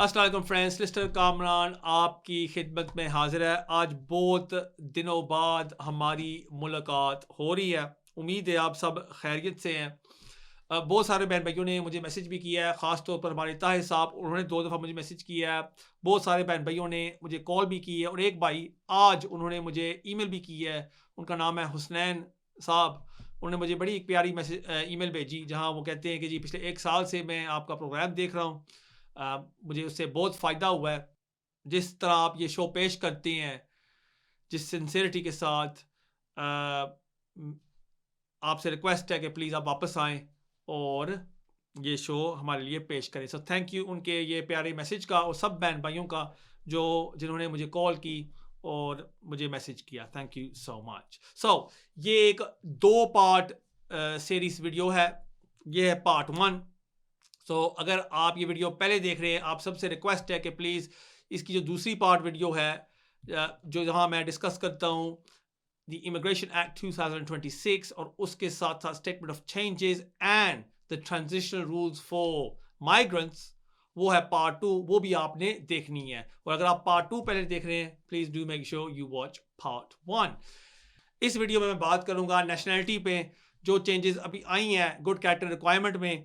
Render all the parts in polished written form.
अस्सलाम वालेकुम friends, Leicester Kamran आपकी खिदमत में हाजिर है। आज बहुत दिनों बाद हमारी मुलाकात हो रही है। उम्मीद है आप सब खैरियत से हैं। बहुत सारे बहन भाइयों ने मुझे मैसेज भी किया है, ख़ास तौर पर हमारे ताहिर साहब, उन्होंने 2 दफ़ा मुझे मैसेज किया है। बहुत सारे बहन भाइयों ने मुझे कॉल भी की है और एक भाई आज उन्होंने मुझे ईमेल भी की है। उनका नाम है हुसनैन साहब। उन्होंने मुझे बड़ी एक प्यारी ईमेल भेजी, जहाँ वो कहते हैं कि जी पिछले 1 साल से मैं आपका प्रोग्राम देख रहा हूँ। मुझे उससे बहुत फ़ायदा हुआ है। जिस तरह आप ये शो पेश करते हैं, जिस सिंसियरिटी के साथ, अ, आपसे रिक्वेस्ट है कि प्लीज़ आप वापस आएँ और ये शो हमारे लिए पेश करें। सो थैंक यू उनके ये प्यारे मैसेज का और सब बहन भाइयों का जो जिन्होंने मुझे कॉल की और मुझे मैसेज किया। Thank you so much. So ये एक 2 पार्ट सीरीज़ वीडियो है। ये है पार्ट 1। सो अगर आप ये वीडियो पहले देख रहे हैं, आप सबसे रिक्वेस्ट है कि प्लीज़ इसकी जो दूसरी पार्ट वीडियो है, जो जहाँ मैं डिस्कस करता हूँ द इमिग्रेशन एक्ट 2026 और उसके साथ साथ statement of changes and the transitional rules for migrants, वो है पार्ट 2। वो भी आपने देखनी है। और अगर आप पार्ट 2 पहले देख रहे हैं, please do make sure you watch part 1। इस वीडियो में मैं बात करूंगा नेशनैलिटी पे, जो चेंजेस अभी आई हैं गुड कैरेक्टर रिक्वायरमेंट में।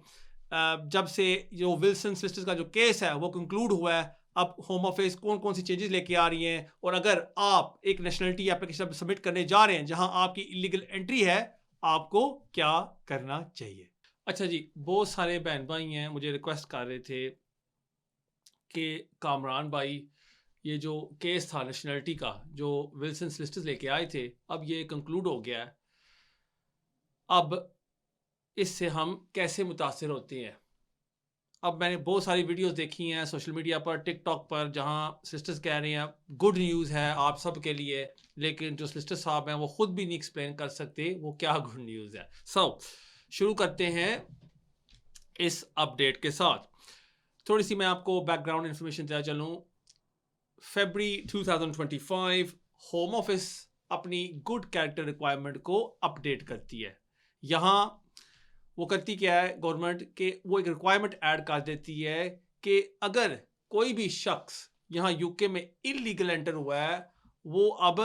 जब से जो विल्सन सिस्टर्स का जो केस है वो कंक्लूड हुआ है, अब होम ऑफिस कौन कौन सी चेंजेस लेके आ रही हैं, और अगर आप एक नेशनलिटी एप्लीकेशन सबमिट करने जा रहे हैं जहां आपकी इलीगल एंट्री है, आपको क्या करना चाहिए। अच्छा जी, बहुत सारे बहन भाई हैं मुझे रिक्वेस्ट कर रहे थे कि कामरान भाई, ये जो केस था नेशनलिटी का जो विल्सन सिस्टर्स लेके आए थे, अब ये कंक्लूड हो गया है। अब इससे हम कैसे मुतासिर होते हैं। अब मैंने बहुत सारी वीडियोस देखी हैं सोशल मीडिया पर, टिकटॉक पर, जहां सिस्टर्स कह रही हैं गुड न्यूज़ है आप सब के लिए, लेकिन जो सिस्टर साहब हैं वो खुद भी नहीं एक्सप्लेन कर सकते वो क्या गुड न्यूज़ है। शुरू करते हैं इस अपडेट के साथ। थोड़ी सी मैं आपको बैकग्राउंड इन्फॉर्मेशन देना चलूँ। फरवरी 2025 होम ऑफिस अपनी गुड कैरेक्टर रिक्वायरमेंट को अपडेट करती है। यहाँ वो करती क्या है गवर्नमेंट के, वो एक रिक्वायरमेंट ऐड कर देती है कि अगर कोई भी शख्स यहाँ यूके में इलीगल एंटर हुआ है, वो अब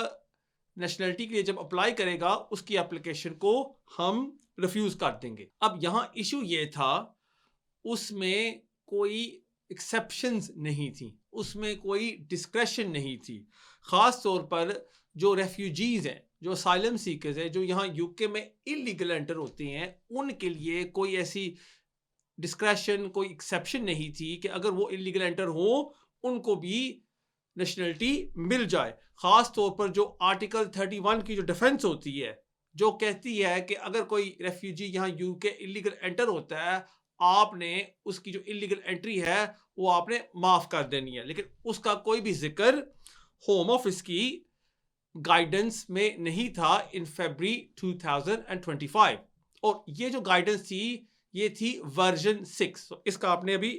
नेशनलिटी के लिए जब अप्लाई करेगा उसकी एप्लीकेशन को हम रिफ्यूज कर देंगे। अब यहाँ इशू ये था, उसमें कोई एक्सेप्शंस नहीं थी, उसमें कोई डिस्क्रेशन नहीं थी। ख़ास तौर पर जो रेफ्यूजीज़ हैं, जो असाइलम सीकर्स हैं, जो यहाँ यूके में इलीगल एंटर होते हैं, उनके लिए कोई ऐसी डिस्क्रेशन, कोई एक्सेप्शन नहीं थी कि अगर वो इलीगल एंटर हो उनको भी नेशनलिटी मिल जाए। ख़ास तौर पर जो आर्टिकल 31 की जो डिफेंस होती है, जो कहती है कि अगर कोई रेफ्यूजी यहाँ यूके इलीगल एंटर होता है, आपने उसकी जो इलीगल एंट्री है वो आपने माफ़ कर देनी है। लेकिन उसका कोई भी जिक्र होम ऑफिस की गाइडेंस में नहीं था इन फरवरी 2025। और ये जो गाइडेंस थी ये थी वर्जन 6। इसका आपने अभी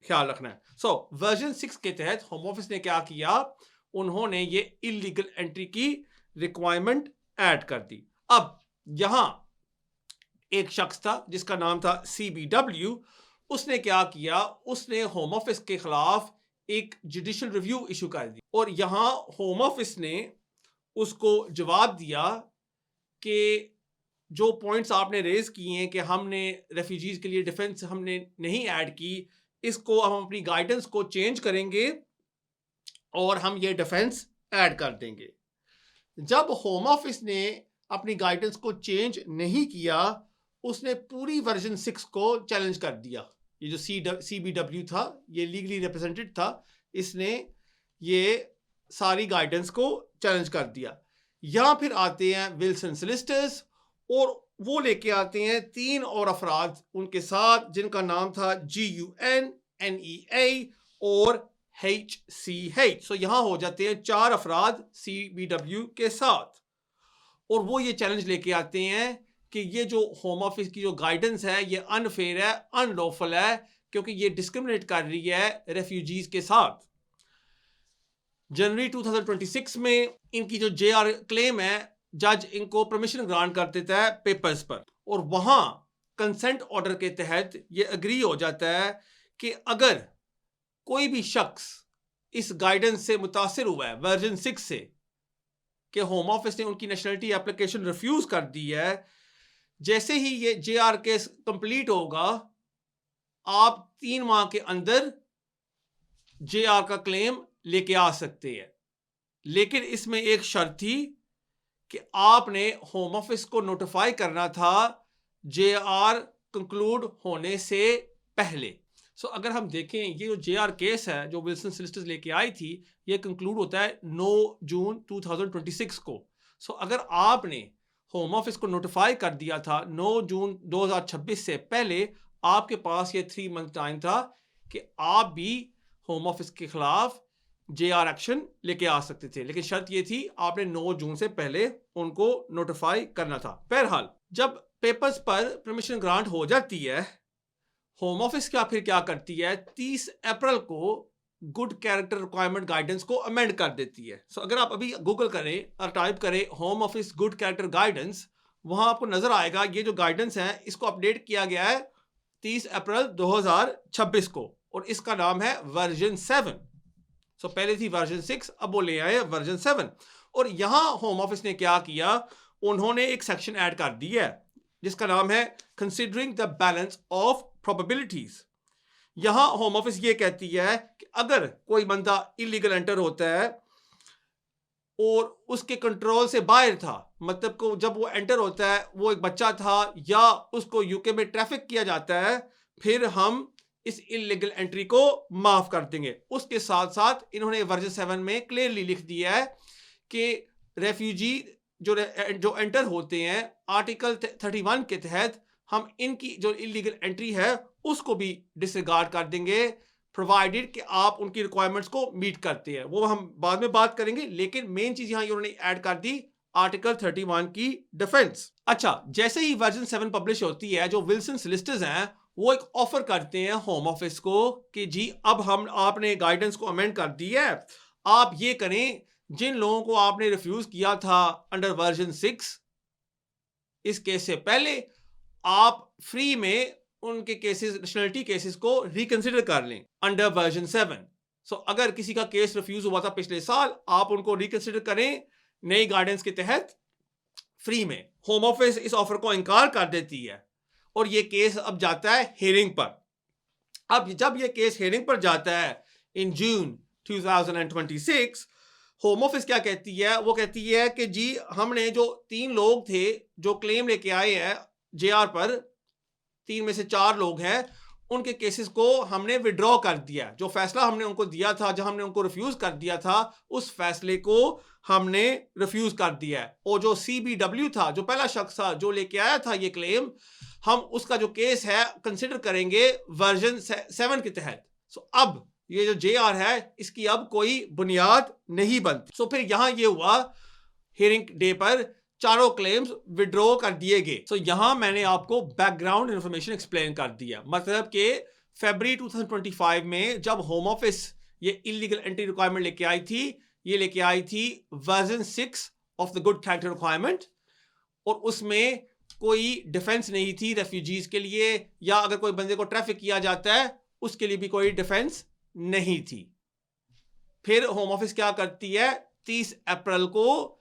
ख्याल रखना है। वर्जन 6 के तहत होम ऑफिस ने क्या किया, उन्होंने ये इलीगल एंट्री की रिक्वायरमेंट ऐड कर दी। अब यहां एक शख्स था जिसका नाम था CBW। उसने क्या किया, उसने होम ऑफिस के खिलाफ एक जुडिशियल रिव्यू इशू कर दी और यहां होम ऑफिस ने उसको जवाब दिया कि जो पॉइंट्स आपने रेज किए हैं कि हमने रेफ्यूजीज के लिए डिफेंस हमने नहीं ऐड की, इसको हम अपनी गाइडेंस को चेंज करेंगे और हम ये डिफेंस ऐड कर देंगे। जब होम ऑफिस ने अपनी गाइडेंस को चेंज नहीं किया, उसने पूरी वर्जन 6 को चैलेंज कर दिया। ये जो CBW था, ये लीगली रिप्रेजेंटेड था, इसने ये सारी गाइडेंस को चैलेंज कर दिया। यहां फिर आते हैं विल्सन सॉलिसिटर्स और वो लेके आते हैं 3 और अफराद उनके साथ, जिनका नाम था GUN, NEA और HCH। यहां हो जाते हैं 4 अफराद CBW के साथ, और वो ये चैलेंज लेके आते हैं कि ये जो होम ऑफिस की जो गाइडेंस है ये अनफेयर है, अनलॉफुल है, क्योंकि ये डिस्क्रिमिनेट कर रही है रेफ्यूजीज के साथ। जनवरी 2026 में इनकी जो JR क्लेम है, जज इनको परमिशन ग्रांट कर देता है पेपर्स पर, और वहां कंसेंट ऑर्डर के तहत ये अग्री हो जाता है कि अगर कोई भी शख्स इस गाइडेंस से मुतासिर हुआ है वर्जन 6 से कि होम ऑफिस ने उनकी नेशनलिटी एप्लीकेशन रिफ्यूज कर दी है, जैसे ही ये जेआर केस कंप्लीट होगा आप 3 माह के अंदर जेआर का क्लेम लेके आ सकते हैं। लेकिन इसमें एक शर्त थी कि आपने होम ऑफिस को नोटिफाई करना था जेआर कंक्लूड होने से पहले। अगर हम देखें ये जो जेआर केस है जो विल्सन सॉलिसिटर्स लेके आई थी, ये कंक्लूड होता है 9 जून 2026 को। अगर आपने होम ऑफिस को नोटिफाई कर दिया था 9 जून 2026 से पहले, आपके पास ये 3 मंथ टाइम था कि आप भी होम ऑफिस के खिलाफ जेआर एक्शन लेके आ सकते थे। लेकिन शर्त ये थी आपने 9 जून से पहले उनको नोटिफाई करना था। बहरहाल जब पेपर्स पर परमिशन ग्रांट हो जाती है, होम ऑफिस क्या करती है, 30 अप्रैल को गुड कैरेक्टर रिक्वायरमेंट गाइडेंस को अमेंड कर देती है। अगर आप अभी गूगल करें और टाइप करें home office good character guidance, वहां आपको नजर आएगा ये जो गाइडेंस है इसको अपडेट किया गया है 30 अप्रैल 2026 को और इसका नाम है वर्जन 7। पहले थी वर्जन 6, अब वो ले आए वर्जन 7। और यहां होम ऑफिस ने क्या किया, उन्होंने एक सेक्शन ऐड कर दिया है जिसका नाम है considering the balance of probabilities. यहां होम ऑफिस ये कहती है कि अगर कोई बंदा इलीगल एंटर होता है और उसके कंट्रोल से बाहर था, मतलब को जब वो एंटर होता है वो एक बच्चा था या उसको यूके में ट्रैफिक किया जाता है, फिर हम इस इलीगल एंट्री को माफ कर देंगे। उसके साथ साथ इन्होंने वर्जन 7 में क्लियरली लिख दिया है कि रेफ्यूजी जो एंटर होते हैं आर्टिकल 31 के तहत हम इनकी जो इलीगल एंट्री है उसको भी डिसरिगार्ड कर देंगे, प्रोवाइडेड कि आप उनकी रिक्वायरमेंट्स को मीट करते हैं। वो हम बाद में बात करेंगे, लेकिन मेन चीज यहां उन्होंने ऐड कर दी आर्टिकल 31 की डिफेंस। अच्छा, जैसे ही वर्जन 7 पब्लिश होती है, जो विल्सन सॉलिसिटर्स हैं वो एक ऑफर करते हैं होम ऑफिस को कि जी अब हम आपने गाइडेंस को अमेंड कर दी है, आप ये करें जिन लोगों को आपने रिफ्यूज किया था अंडर वर्जन 6 इस केस से पहले, आप फ्री में उनके केसेस, नेशनलिटी केसेस को रिकंसिडर कर लें अंडर वर्जन 7। अगर किसी का केस रिफ्यूज हुआ था पिछले साल, आप उनको रिकंसिडर करें नई गाइडेंस के तहत फ्री में। होम ऑफिस इस ऑफर को इनकार कर देती है और ये केस अब जाता है हियरिंग पर। अब जब ये केस हियरिंग पर जाता है इन जून 2026, होम ऑफिस क्या कहती है, वो कहती है कि जी हमने जो 3 लोग थे जो क्लेम लेके आए हैं जेआर पर, 3 में से 4 लोग हैं, उनके केसेस को हमने विड्रॉ कर दिया। जो फैसला हमने उनको दिया था, जब हमने उनको रिफ्यूज कर दिया था, उस फैसले को हमने रिफ्यूज कर दिया है। और जो CBW था, जो पहला शख्स था जो लेके आया था ये क्लेम, हम उसका जो केस है कंसिडर करेंगे वर्जन 7 के तहत। अब ये जो जेआर है इसकी अब कोई बुनियाद नहीं बनती। फिर यहां ये हुआ हियरिंग डे पर 4 क्लेम्स विड्रॉ कर दिए गए। यहां मैंने आपको बैकग्राउंड इंफॉर्मेशन एक्सप्लेन कर दिया, मतलब कि फरवरी 2025 में जब होम ऑफिस ये इलीगल एंट्री रिक्वायरमेंट लेके आई थी, ये लेके आई थी version 6 of the good character requirement, और उसमें कोई डिफेंस नहीं थी रेफ्यूजीज के लिए, या अगर कोई बंदे को ट्रैफिक किया जाता है उसके लिए भी कोई डिफेंस नहीं थी। फिर होम ऑफिस क्या करती है, 30 अप्रैल को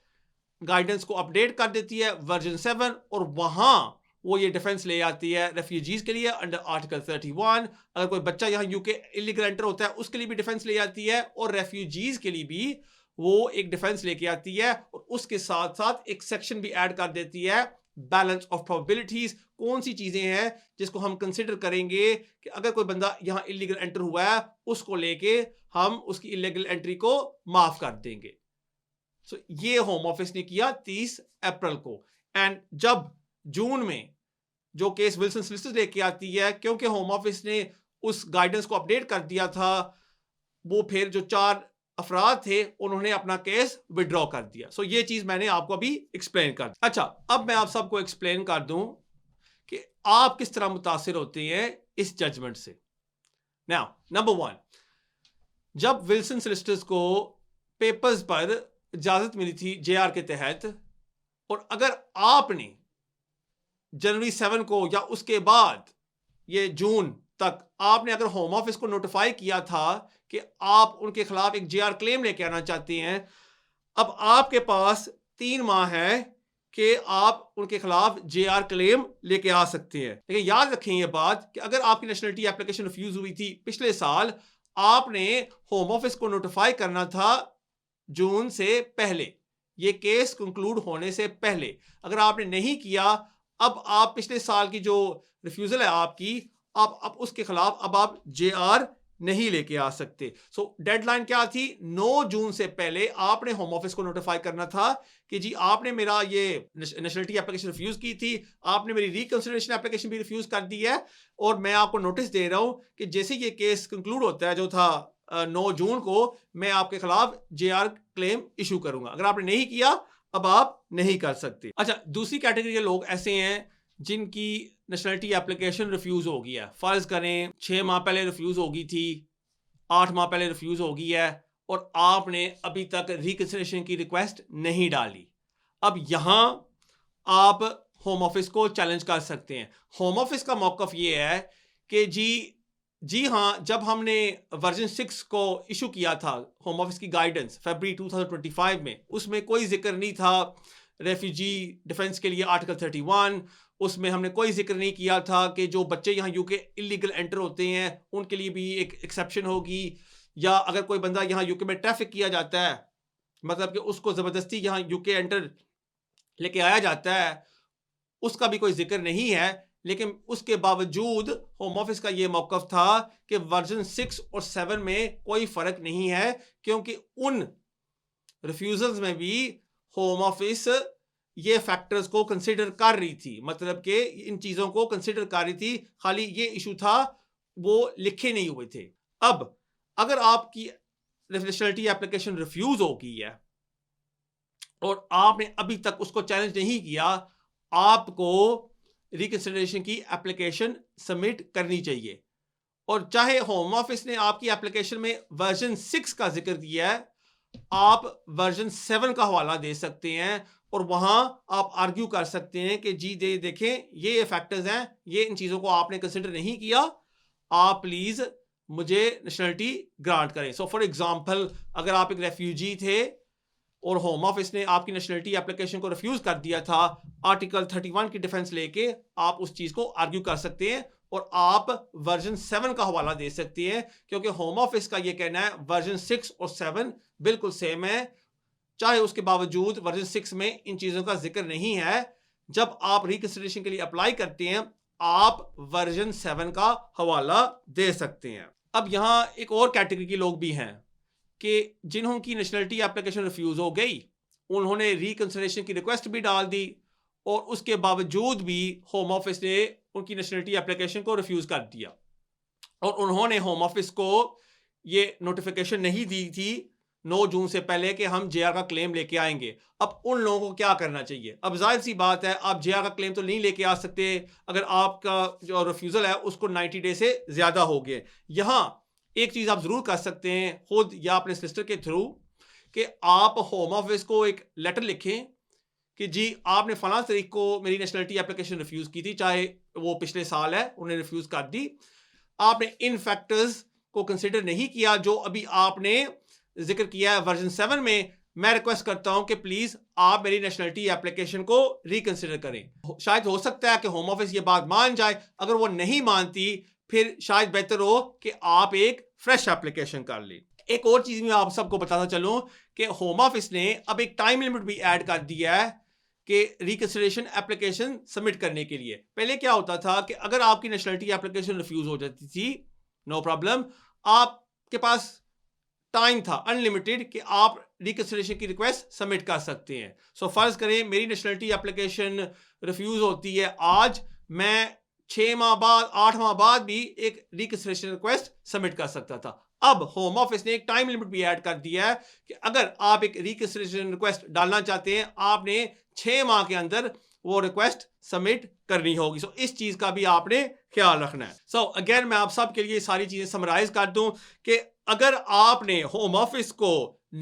गाइडेंस को अपडेट कर देती है वर्जन 7, और वहां वो ये डिफेंस ले आती है रेफ्यूजीज के लिए अंडर आर्टिकल 31। अगर कोई बच्चा यहाँ यूके इलीगल एंटर होता है उसके लिए भी डिफेंस ले आती है, और रेफ्यूजीज के लिए भी वो एक डिफेंस लेके आती है, और उसके साथ साथ एक सेक्शन भी ऐड कर देती है बैलेंस ऑफ प्रोबेबिलिटीज। कौन सी चीजें हैं जिसको हम कंसिडर करेंगे कि अगर कोई बंदा यहाँ इलीगल एंटर हुआ है उसको लेके हम उसकी इलीगल एंट्री को माफ कर देंगे। ये होम ऑफिस ने किया 30 अप्रैल को। एंड जब जून में जो केस विल्सन सॉलिसिटर्स लेके आती है, क्योंकि होम ऑफिस ने उस गाइडेंस को अपडेट कर दिया था, वो फिर जो 4 अफराद थे उन्होंने अपना केस विड्रॉ कर दिया। ये चीज मैंने आपको अभी एक्सप्लेन कर दी। अच्छा, अब मैं आप सबको एक्सप्लेन कर दूं कि आप किस तरह मुतासिर होते हैं इस जजमेंट से। नाउ नंबर 1, जब विल्सन सॉलिसिटर्स को पेपर्स पर इजाजत मिली थी जेआर के तहत, और अगर आपने जनवरी 7 को या उसके बाद ये जून तक आपने अगर होम ऑफिस को नोटिफाई किया था कि आप उनके खिलाफ एक जेआर क्लेम लेके आना चाहते हैं, अब आपके पास 3 माह है कि आप उनके खिलाफ जेआर क्लेम लेके आ सकते हैं। लेकिन याद रखें ये बात कि अगर आपकी नेशनलिटी एप्लीकेशन रिफ्यूज हुई थी पिछले साल, आपने होम ऑफिस को नोटिफाई करना था जून से पहले, ये केस कंक्लूड होने से पहले। अगर आपने नहीं किया, अब आप पिछले साल की जो रिफ्यूजल है आपकी, अब उसके खिलाफ अब आप जेआर नहीं लेके आ सकते। सो डेडलाइन क्या थी? 9 जून से पहले आपने होम ऑफिस को नोटिफाई करना था कि जी आपने मेरा ये नेशनलिटी एप्लीकेशन रिफ्यूज की थी, आपने मेरी रिकंसिडरेशन एप्लीकेशन भी रिफ्यूज कर दी है, और मैं आपको नोटिस दे रहा हूं कि जैसे ये केस कंक्लूड होता है जो था 9 जून को, मैं आपके खिलाफ जेआर क्लेम इशू करूंगा। अगर आपने नहीं किया, अब आप नहीं कर सकते। अच्छा, दूसरी कैटेगरी के लोग ऐसे हैं जिनकी नेशनलिटी एप्लीकेशन रिफ्यूज हो गई है। फर्ज करें 6 माह पहले रिफ्यूज हो गई थी, 8 माह पहले रिफ्यूज हो गई है, और आपने अभी तक रिकंसिडरेशन की रिक्वेस्ट नहीं डाली। अब यहां आप होम ऑफिस को चैलेंज कर सकते हैं। होम ऑफिस का मौकफ ये है कि जी हाँ, जब हमने वर्जन 6 को इशू किया था, होम ऑफिस की गाइडेंस फरवरी 2025 में, उसमें कोई जिक्र नहीं था रेफ्यूजी डिफेंस के लिए आर्टिकल 31, उसमें हमने कोई जिक्र नहीं किया था कि जो बच्चे यहाँ यूके इलीगल एंटर होते हैं उनके लिए भी एक एक्सेप्शन होगी, या अगर कोई बंदा यहाँ यूके में ट्रैफिक किया जाता है, मतलब कि उसको ज़बरदस्ती यहाँ यूके एंटर लेके आया जाता है, उसका भी कोई जिक्र नहीं है। लेकिन उसके बावजूद होम ऑफिस का ये मौकफ था कि वर्जन 6 और 7 में कोई फर्क नहीं है, क्योंकि उन रिफ्यूजल्स में भी होम ऑफिस ये फैक्टर्स को कंसिडर कर रही थी, मतलब कि इन चीजों को कंसिडर कर रही थी, खाली ये इशू था वो लिखे नहीं हुए थे। अब अगर आपकी नेशनलिटी एप्लीकेशन रिफ्यूज हो गई है और आपने अभी तक उसको चैलेंज नहीं किया, आपको रिकंसिडरेशन की एप्लीकेशन सबमिट करनी चाहिए। और चाहे होम ऑफिस ने आपकी एप्लीकेशन में वर्जन 6 का जिक्र किया है, आप वर्जन 7 का हवाला दे सकते हैं और वहां आप आर्ग्यू कर सकते हैं कि जी देखें ये फैक्टर्स हैं, ये इन चीजों को आपने कंसिडर नहीं किया, आप प्लीज मुझे नेशनलिटी ग्रांट करें। सो फॉर एग्जांपल, अगर आप एक रेफ्यूजी थे और होम ऑफिस ने आपकी नेशनलिटी एप्लीकेशन को रिफ्यूज कर दिया था, आर्टिकल 31 की डिफेंस लेके आप उस चीज को आर्ग्यू कर सकते हैं और आप वर्जन 7 का हवाला दे सकते हैं, क्योंकि होम ऑफिस का ये कहना है वर्जन 6 और 7 बिल्कुल सेम है, चाहे उसके बावजूद वर्जन 6 में इन चीजों का जिक्र नहीं है। जब आप रिकंसिडरेशन के लिए अप्लाई करते हैं, आप वर्जन 7 का हवाला दे सकते हैं। अब यहां एक और कैटेगरी के लोग भी हैं कि जिन्हों की नेशनलिटी एप्लीकेशन रिफ्यूज हो गई, उन्होंने रिकंसिडरेशन की रिक्वेस्ट भी डाल दी और उसके बावजूद भी होम ऑफिस ने उनकी नेशनलिटी एप्लीकेशन को रिफ्यूज कर दिया, और उन्होंने होम ऑफिस को ये नोटिफिकेशन नहीं दी थी 9 जून से पहले कि हम जेआर का क्लेम लेके आएंगे। अब उन लोगों को क्या करना चाहिए? अब जाहिर सी बात है, आप जेआर का क्लेम तो नहीं लेके आ सकते अगर आपका जो रिफ्यूजल है उसको 90 डे से ज्यादा हो गए। यहां एक चीज आप जरूर कर सकते हैं खुद या अपने सिस्टर के थ्रू, कि आप होम ऑफिस को एक लेटर लिखें कि जी आपने फलां तारीख को मेरी नेशनलिटी एप्लीकेशन रिफ्यूज की थी, चाहे वो पिछले साल है, उन्हें रिफ्यूज कर दी, आपने इन फैक्टर्स को कंसिडर नहीं किया जो अभी आपने जिक्र किया है वर्जन 7 में। मैं रिक्वेस्ट करता हूं कि प्लीज आप मेरी नेशनलिटी एप्लीकेशन को रिकंसिडर करें। शायद हो सकता है कि होम ऑफिस ये बात मान जाए, अगर वो नहीं मानती फिर शायद बेहतर हो कि आप एक फ्रेश एप्लीकेशन कर लें। एक और चीज मैं आप सबको बताना चलूं कि होम ऑफिस ने अब एक टाइम लिमिट भी ऐड कर दिया है कि रिकंसिडरेशन एप्लीकेशन सबमिट करने के लिए। पहले क्या होता था कि अगर आपकी नेशनलिटी एप्लीकेशन रिफ्यूज हो जाती थी, नो प्रॉब्लम, आपके पास टाइम था अनलिमिटेड कि आप रिकंसिडरेशन की रिक्वेस्ट सबमिट कर सकते हैं। सो फर्ज करें मेरी नेशनलिटी एप्लीकेशन रिफ्यूज होती है आज, मैं 6 माह बाद 8 माह बाद भी एक रिकंसिडरेशन रिक्वेस्ट सबमिट कर सकता था। अब होम ऑफिस ने एक टाइम लिमिट भी ऐड कर दिया है कि अगर आप एक रिकंसिडरेशन रिक्वेस्ट डालना चाहते हैं, आपने 6 माह के अंदर वो रिक्वेस्ट सबमिट करनी होगी। सो इस चीज का भी आपने ख्याल रखना है। सो अगेन मैं आप सब के लिए सारी चीजें समराइज कर दूं कि अगर आपने होम ऑफिस को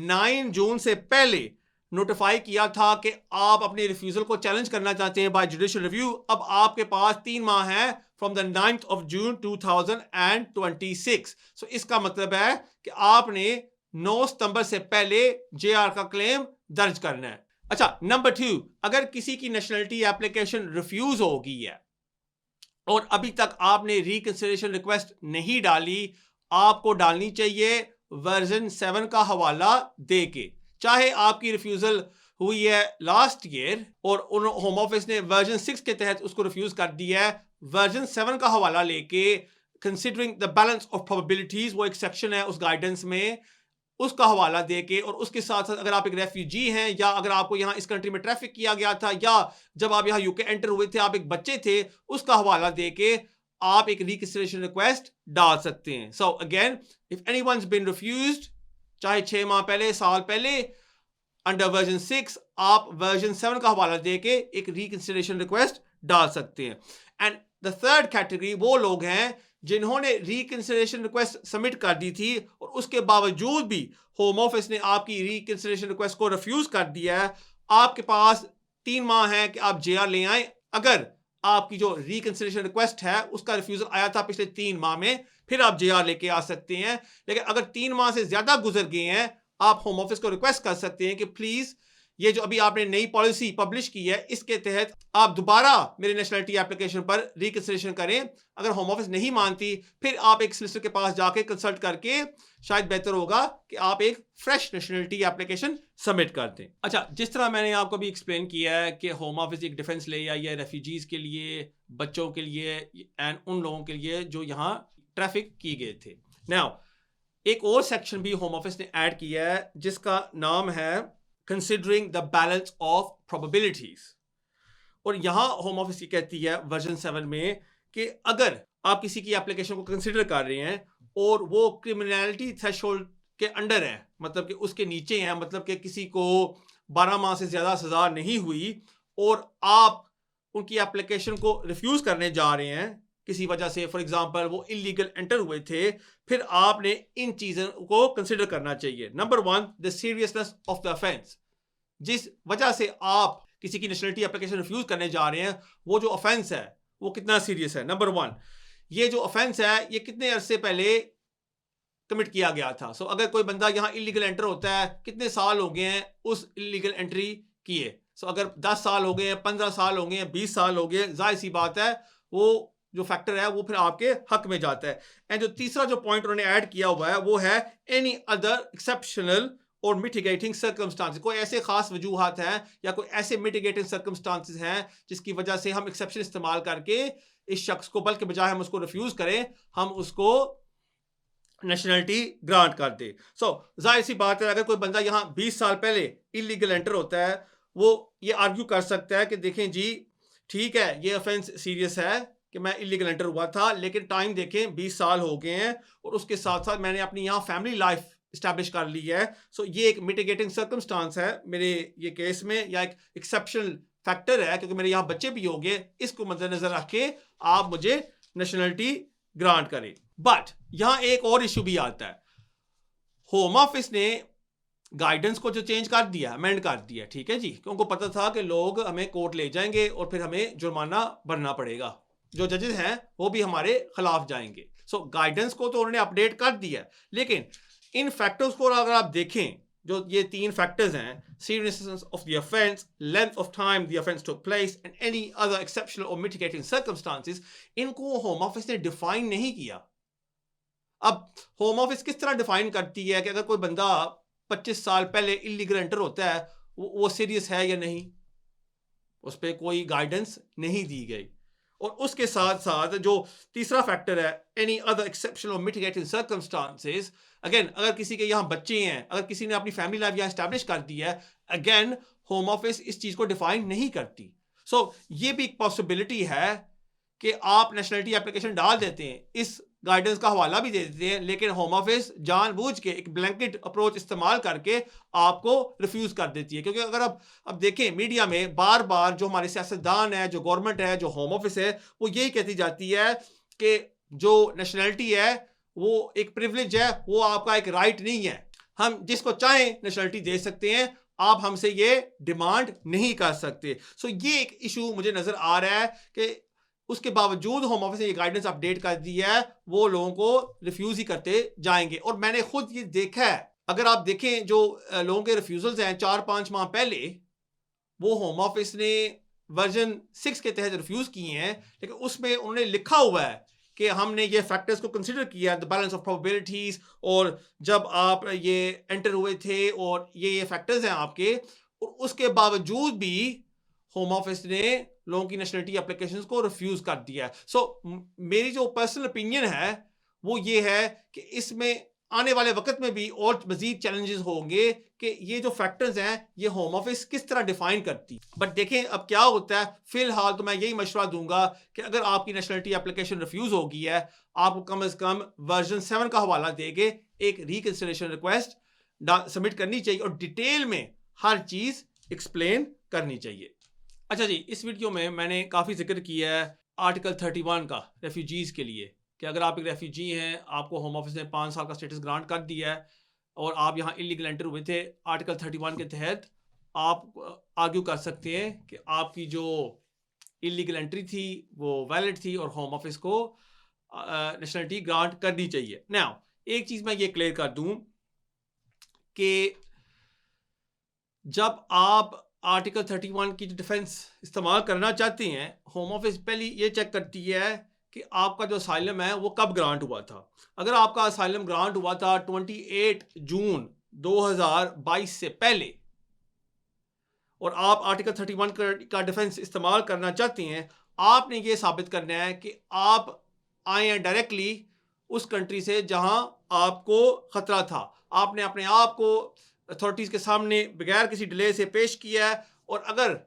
9 जून से पहले नोटिफाई किया था कि आप अपने रिफ्यूजल को चैलेंज करना चाहते हैं बाय जुडिशियल रिव्यू, अब आपके पास 3 माह है from the 9th of June 2026। सो इसका मतलब है कि आपने 9 सितंबर से पहले जेआर का क्लेम दर्ज करना है। अच्छा, नंबर 2, अगर किसी की नेशनलिटी एप्लीकेशन रिफ्यूज हो गई है और अभी तक आपने रिकंसिडरेशन रिक्वेस्ट नहीं डाली, आपको डालनी चाहिए वर्जन 7 का हवाला देके। चाहे आपकी रिफ्यूजल हुई है लास्ट ईयर और होम ऑफिस ने वर्जन 6 के तहत उसको रिफ्यूज कर दिया है, वर्जन 7 का हवाला लेके considering the balance of probabilities, वो एक सेक्शन है उस गाइडेंस में, उसका हवाला देके, और उसके साथ साथ अगर आप एक रेफ्यूजी हैं या अगर आपको यहाँ इस कंट्री में ट्रैफिक किया गया था या जब आप यहाँ यूके एंटर हुए थे आप एक बच्चे थे, उसका हवाला देके आप एक रिकंसिडरेशन रिक्वेस्ट डाल सकते हैं। So again, if anyone's been refused, चाहे 6 माह पहले, साल पहले, अंडर वर्जन 6, आप वर्जन 7 का हवाला देके एक रिकंसिडरेशन रिक्वेस्ट डाल सकते हैं। एंड द थर्ड कैटेगरी वो लोग हैं जिन्होंने रिकंसिडरेशन रिक्वेस्ट सबमिट कर दी थी और उसके बावजूद भी होम ऑफिस ने आपकी रिकंसिडरेशन रिक्वेस्ट को रिफ्यूज कर दिया है। आपके पास 3 माह है कि आप जेआर ले आए। अगर आपकी जो रिकंसिडरेशन रिक्वेस्ट है उसका रिफ्यूजल आया था पिछले 3 माह में, फिर आप जेआर लेके आ सकते हैं। लेकिन अगर 3 माह से ज्यादा गुजर गए हैं, आप होम ऑफिस को रिक्वेस्ट कर सकते हैं कि प्लीज ये जो अभी आपने नई पॉलिसी पब्लिश की है इसके तहत आप दोबारा मेरे नेशनलिटी एप्लीकेशन पर रिकंसिडरेशन करें। अगर होम ऑफिस नहीं मानती, फिर आप एक सॉलिसिटर के पास जाके कंसल्ट करके शायद बेहतर होगा कि आप एक फ्रेश नेशनलिटी एप्लीकेशन सबमिट कर दें। अच्छा, जिस तरह मैंने आपको भी एक्सप्लेन किया है कि होम ऑफिस एक डिफेंस ले आई है रेफ्यूजीज के लिए, बच्चों के लिए एंड उन लोगों के लिए जो यहाँ ट्रैफिक की गए थे। नाउ एक और सेक्शन भी होम ऑफिस ने ऐड किया है जिसका नाम है considering the balance of probabilities. और यहां होम ऑफिस की कहती है वर्जन 7 में कि अगर आप किसी की एप्लीकेशन को कंसिडर कर रहे हैं और वो क्रिमिनलिटी थ्रेशोल्ड के अंडर है, मतलब कि उसके नीचे है, मतलब कि किसी को 12 माह से ज्यादा सजा नहीं हुई और आप उनकी एप्लीकेशन को रिफ्यूज करने जा रहे हैं किसी वजह से, फॉर एग्जांपल वो इलीगल एंटर हुए थे, फिर आपने इन चीजों को कंसिडर करना चाहिए। Number 1, the seriousness of the offence. जिस वजह से आप किसी की नेशनलिटी एप्लीकेशन रिफ्यूज करने जा रहे हैं, वो जो ऑफेंस है वो कितना सीरियस है। नंबर 1, ये जो ऑफेंस है ये कितने अरसे पहले कमिट किया गया था। सो अगर कोई बंदा यहाँ इलीगल एंटर होता है, कितने साल हो गए हैं उस इलीगल एंट्री किए। सो अगर 10 साल हो गए हैं, 15 साल हो गए हैं, 20 साल हो गए, जाहिर सी बात है वो जो फैक्टर है वो फिर आपके हक में जाता है। एंड जो तीसरा जो पॉइंट उन्होंने ऐड किया हुआ है वो है एनी अदर एक्सेप्शनल और मिटिगेटिंग सर्कमस्टांसेस। कोई ऐसे खास वजूहात हैं या कोई ऐसे मिटिगेटिंग सर्कमस्टांसेस हैं जिसकी वजह से हम एक्सेप्शन इस्तेमाल करके इस शख्स को, बल्कि बजाय हम उसको रिफ्यूज करें, हम उसको नेशनलिटी ग्रांट कर दे। सो जाहिर सी बात है अगर कोई बंदा यहाँ 20 साल पहले इलीगल एंटर होता है, वो ये आर्ग्यू कर सकता है कि देखें जी ठीक है ये ऑफेंस सीरियस है कि मैं इलीगल एंटर हुआ था, लेकिन टाइम देखें 20 साल हो गए हैं और उसके साथ साथ मैंने अपनी यहाँ फैमिली लाइफ इस्टेब्लिश कर ली है। सो ये एक मिटिगेटिंग सर्कमस्टांस है मेरे ये केस में, या एक एक्सेप्शनल फैक्टर है क्योंकि मेरे यहाँ बच्चे भी हो गए, इसको मद्देनजर रख के आप मुझे नेशनलिटी ग्रांट करें। बट यहाँ एक और इशू भी आता है। होम ऑफिस ने गाइडेंस को जो चेंज कर दिया, अमेंड कर दिया, ठीक है जी, क्योंकि उनको पता था कि लोग हमें कोर्ट ले जाएंगे और फिर हमें जुर्माना भरना पड़ेगा, जो जजेस हैं वो भी हमारे खिलाफ जाएंगे। सो गाइडेंस को तो उन्होंने अपडेट कर दिया, लेकिन इन फैक्टर्स को अगर आप देखें, जो ये 3 फैक्टर्स हैं, seriousness of the offense, length of time the offense took place and any other exceptional or mitigating circumstances, इनको होम ऑफिस ने डिफाइन नहीं किया। अब होम ऑफिस किस तरह डिफाइन करती है कि अगर कोई बंदा 25 साल पहले इलीगल एंटर होता है वो सीरियस है या नहीं, उस पर कोई गाइडेंस नहीं दी गई। और उसके साथ साथ जो तीसरा फैक्टर है एनी अदर एक्सेप्शनल और मिटिगेटिंग सर्कमस्टांसेस, अगेन अगर किसी के यहाँ बच्चे हैं, अगर किसी ने अपनी फैमिली लाइफ यहाँ एस्टैब्लिश कर दी है, अगेन होम ऑफिस इस चीज को डिफाइन नहीं करती। सो ये भी एक पॉसिबिलिटी है कि आप नेशनलिटी एप्लीकेशन डाल देते हैं, इस गाइडेंस का हवाला भी दे देते हैं, लेकिन होम ऑफिस जानबूझ के एक ब्लैंकेट अप्रोच इस्तेमाल करके आपको रिफ्यूज कर देती है। क्योंकि अगर आप अब देखें मीडिया में बार बार जो हमारे सियासतदान है, जो गवर्नमेंट है, जो होम ऑफिस है, वो यही कहती जाती है कि जो नेशनलिटी है वो एक प्रिविलेज है, वो आपका एक राइट नहीं है, हम जिसको चाहें नेशनलिटी दे सकते हैं, आप हमसे ये डिमांड नहीं कर सकते। सो ये एक इशू मुझे नजर आ रहा है कि उसके बावजूद होम ऑफिस ने ये गाइडेंस अपडेट कर दी है, वो लोगों को रिफ्यूज ही करते जाएंगे। और मैंने खुद ये देखा है, अगर आप देखें जो लोगों के रिफ्यूजल्स हैं 4-5 माह पहले, वो होम ऑफिस ने वर्जन 6 के तहत रिफ्यूज किए हैं, लेकिन उसमें उन्होंने लिखा हुआ है कि हमने ये फैक्टर्स को कंसिडर किया, द बैलेंस ऑफ प्रोबेबिलिटीज, और जब आप ये एंटर हुए थे और ये फैक्टर्स हैं आपके, और उसके बावजूद भी होम ऑफिस ने लोगों की नेशनलिटी एप्लीकेशंस को रिफ्यूज कर दिया है। सो मेरी जो पर्सनल ओपिनियन है वो ये है कि इसमें आने वाले वक्त में भी और मजीद चैलेंजेस होंगे कि ये जो फैक्टर्स हैं ये होम ऑफिस किस तरह डिफाइन करती। बट देखें अब क्या होता है। फिलहाल तो मैं यही मशवरा दूंगा कि अगर आपकी नेशनलिटी एप्लीकेशन रिफ्यूज हो गई है, आपको कम से कम वर्जन 7 का हवाला देके एक रिकंसिडरेशन रिक्वेस्ट सबमिट करनी चाहिए और डिटेल में हर चीज एक्सप्लेन करनी चाहिए। अच्छा जी, इस वीडियो में मैंने काफ़ी जिक्र किया है आर्टिकल 31 का रेफ्यूजीज के लिए, कि अगर आप एक रेफ्यूजी हैं, आपको होम ऑफिस ने 5 साल का स्टेटस ग्रांट कर दिया है और आप यहाँ इलीगल एंटर हुए थे, आर्टिकल 31 के तहत आप आर्ग्यू कर सकते हैं कि आपकी जो इलीगल एंट्री थी वो वैलिड थी और होम ऑफिस को नेशनलिटी ग्रांट करनी चाहिए। नाउ एक चीज़ मैं ये क्लियर कर दूं कि जब आप आर्टिकल 31 की जो डिफेंस इस्तेमाल करना चाहते हैं, होम ऑफिस पहले ये चेक करती है कि आपका जो असाइलम है वो कब ग्रांट हुआ था। अगर आपका असाइलम ग्रांट हुआ था 28 जून 2022 से पहले और आप आर्टिकल 31 का डिफेंस इस्तेमाल करना चाहते हैं, आपने ये साबित करना है कि आप आए हैं डायरेक्टली उस कंट्री से जहां आपको खतरा था। आपने अपने आप को अथॉरिटीज़ के सामने बगैर किसी डिले से पेश किया है, और अगर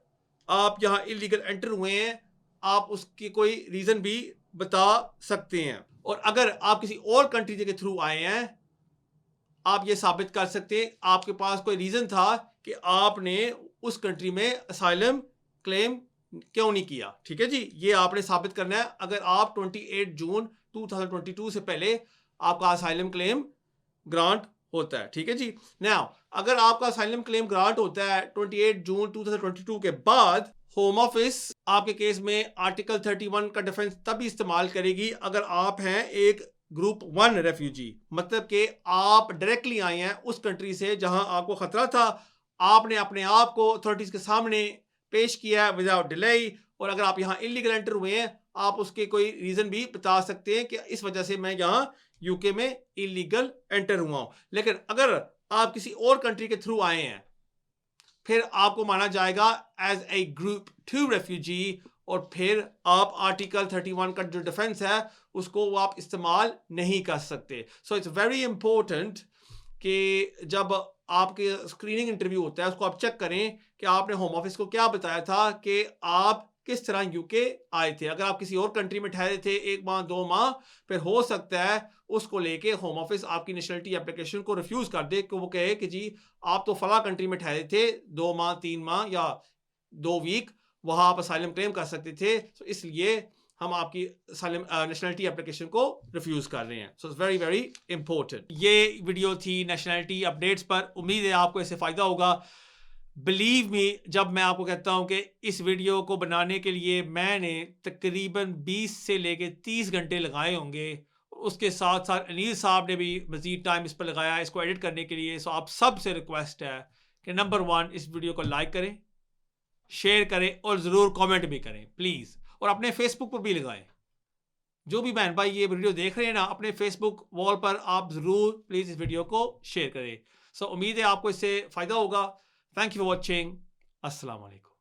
आप यहाँ इलीगल एंटर हुए हैं, आप उसकी कोई रीज़न भी बता सकते हैं। और अगर आप किसी और कंट्री के थ्रू आए हैं, आप ये साबित कर सकते हैं आपके पास कोई रीज़न था कि आपने उस कंट्री में असाइलम क्लेम क्यों नहीं किया। ठीक है जी, ये आपने साबित करना है अगर आप 28 जून 2022 से पहले आपका असाइलम क्लेम ग्रांट होता है। ठीक है जी। नाउ अगर आपका असाइलम क्लेम ग्रांट होता है 28 जून 2022 के बाद, होम ऑफिस आपके केस में आर्टिकल 31 का डिफेंस तभी इस्तेमाल करेगी अगर आप हैं एक ग्रुप 1 रेफ्यूजी, मतलब कि आप डायरेक्टली आए हैं उस कंट्री से जहां आपको खतरा था, आपने अपने आप को अथॉरिटीज के सामने पेश किया विदाउट डिले, और अगर आप यहाँ इलीगल एंटर हुए हैं, आप उसके कोई रीजन भी बता सकते हैं कि इस वजह से मैं यहाँ यूके में इलीगल एंटर हुआ हूं। लेकिन अगर आप किसी और कंट्री के थ्रू आए हैं, फिर आपको माना जाएगा एज ए ग्रुप 2 रेफ्यूजी, और फिर आप आर्टिकल 31 का जो डिफेंस है उसको वो आप इस्तेमाल नहीं कर सकते। सो इट्स वेरी इंपॉर्टेंट कि जब आपके स्क्रीनिंग इंटरव्यू होता है उसको आप चेक करें कि आपने होम ऑफिस को क्या बताया था कि आप किस तरह यूके आए थे। अगर आप किसी और कंट्री में ठहरे थे 1 माह 2 माह, फिर हो सकता है उसको लेके होम ऑफिस आपकी नेशनलिटी एप्लीकेशन को रिफ्यूज कर दे कि वो कहे कि जी आप तो फला कंट्री में ठहरे थे 2 माह 3 माह या 2 वीक, वहां आप असाइलम क्लेम कर सकते थे, तो इसलिए हम आपकी नेशनलिटी एप्लीकेशन को रिफ्यूज कर रहे हैं। So it's very very important. ये वीडियो थी नेशनलिटी अपडेट्स पर। उम्मीद है आपको इससे फ़ायदा होगा। बिलीव मी जब मैं आपको कहता हूं कि इस वीडियो को बनाने के लिए मैंने तकरीबन 20 से लेके 30 घंटे लगाए होंगे। उसके साथ साथ अनिल साहब ने भी मज़ीद टाइम इस पर लगाया इसको एडिट करने के लिए। सो आप सबसे रिक्वेस्ट है कि नंबर 1 इस वीडियो को लाइक करें, शेयर करें और ज़रूर कमेंट भी करें प्लीज़, और अपने फेसबुक पर भी लगाएं। जो भी बहन भाई ये वीडियो देख रहे हैं ना, अपने फेसबुक वॉल पर आप ज़रूर प्लीज़ इस वीडियो को शेयर करें। सो उम्मीद है आपको इससे फ़ायदा होगा। Thank you for watching. अस्सलाम वालेकुम।